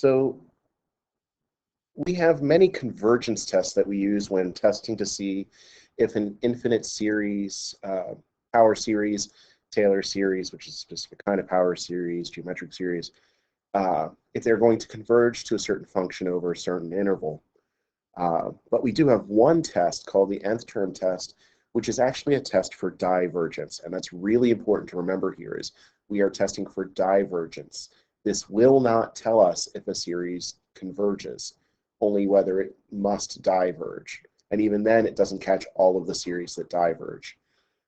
So we have many convergence tests that we use when testing to see if an infinite series, power series, Taylor series, which is a specific kind of power series, geometric series, if they're going to converge to a certain function over a certain interval. But we do have one test called the nth term test, which is actually a test for divergence. And that's really important to remember here is we are testing for divergence. This will not tell us if a series converges, only whether it must diverge. And even then, it doesn't catch all of the series that diverge.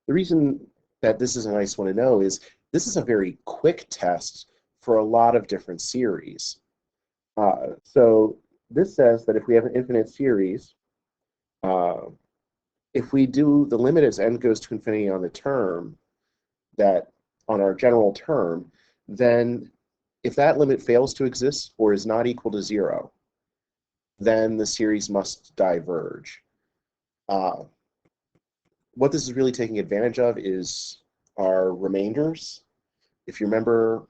The reason that this is a nice one to know is this is a very quick test for a lot of different series. So this says that if we have an infinite series, if we do the limit as n goes to infinity on the term, that on our general term, then if that limit fails to exist or is not equal to 0, then the series must diverge. What this is really taking advantage of is our remainders. If you remember,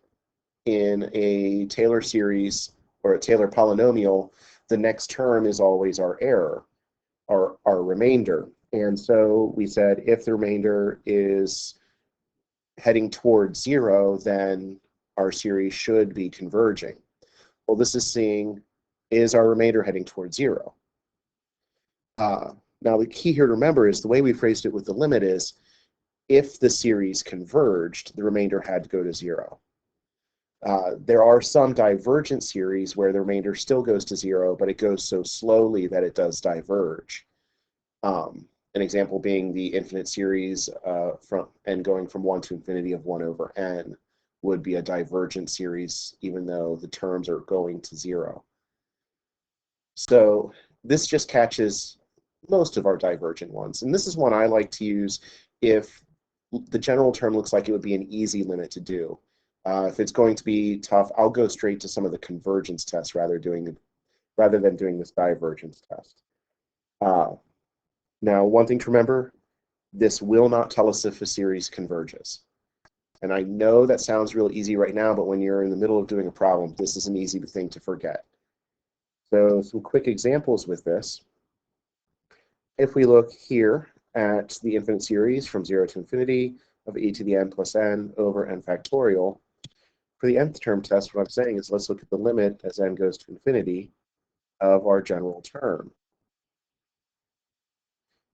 in a Taylor series or a Taylor polynomial, the next term is always our error, our remainder. And so we said if the remainder is heading towards 0, then our series should be converging. Well, this is seeing, is our remainder heading towards 0? Now, the key here to remember is the way we phrased it with the limit is, if the series converged, the remainder had to go to 0. There are some divergent series where the remainder still goes to 0, but it goes so slowly that it does diverge. An example being the infinite series from n going from 1 to infinity of 1 over n would be a divergent series, even though the terms are going to 0. So this just catches most of our divergent ones. And this is one I like to use if the general term looks like it would be an easy limit to do. If it's going to be tough, I'll go straight to some of the convergence tests rather than doing this divergence test. Now, one thing to remember, this will not tell us if a series converges. And I know that sounds real easy right now, but when you're in the middle of doing a problem, this is an easy thing to forget. So some quick examples with this. If we look here at the infinite series from 0 to infinity of e to the n plus n over n factorial, for the nth term test, what I'm saying is let's look at the limit as n goes to infinity of our general term.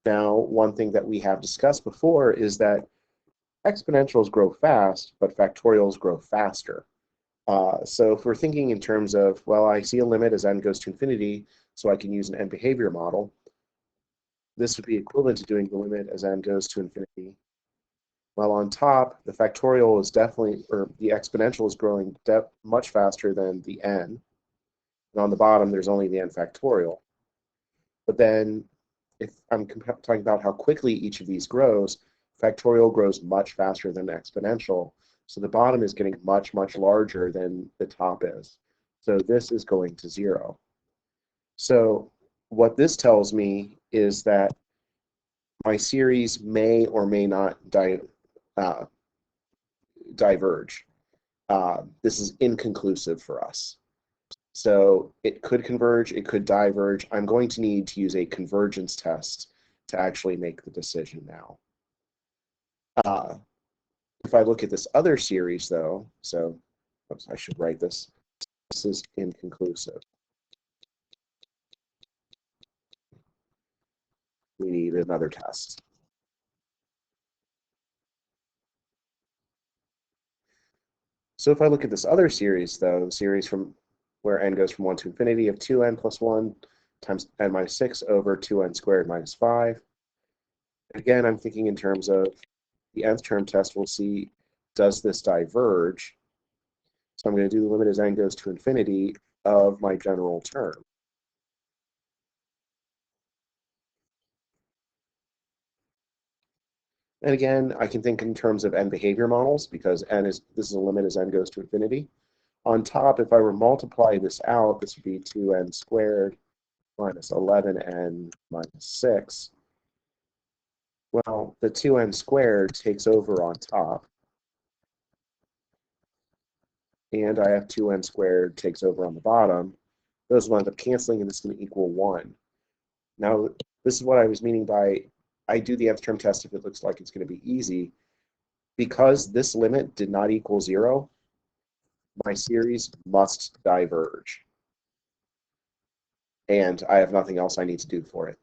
Now, one thing that we have discussed before is that exponentials grow fast, but factorials grow faster. So if we're thinking in terms of, well, I see a limit as n goes to infinity, so I can use an n behavior model, this would be equivalent to doing the limit as n goes to infinity. While on top, the factorial is definitely, or the exponential is growing much faster than the n. And on the bottom, there's only the n factorial. But then, if I'm talking about how quickly each of these grows, factorial grows much faster than exponential. So the bottom is getting much, much larger than the top is. So this is going to 0. So what this tells me is that my series may or may not diverge. This is inconclusive for us. So it could converge, it could diverge. I'm going to need to use a convergence test to actually make the decision now. If I look at this other series, though, so oops, I should write this. This is inconclusive. We need another test. So if I look at this other series, though, the series from where n goes from 1 to infinity of 2n plus 1 times n minus 6 over 2n squared minus 5. Again, I'm thinking in terms of the nth term test. We'll see, does this diverge? So I'm going to do the limit as n goes to infinity of my general term. And again, I can think in terms of n behavior models because this is a limit as n goes to infinity. On top, if I were to multiply this out, this would be 2n squared minus 11n minus 6. Well, the 2n squared takes over on top. and I have 2n squared takes over on the bottom. Those wind up canceling, and this is going to equal 1. Now, this is what I was meaning by I do the nth term test if it looks like it's going to be easy. Because this limit did not equal 0, my series must diverge. And I have nothing else I need to do for it.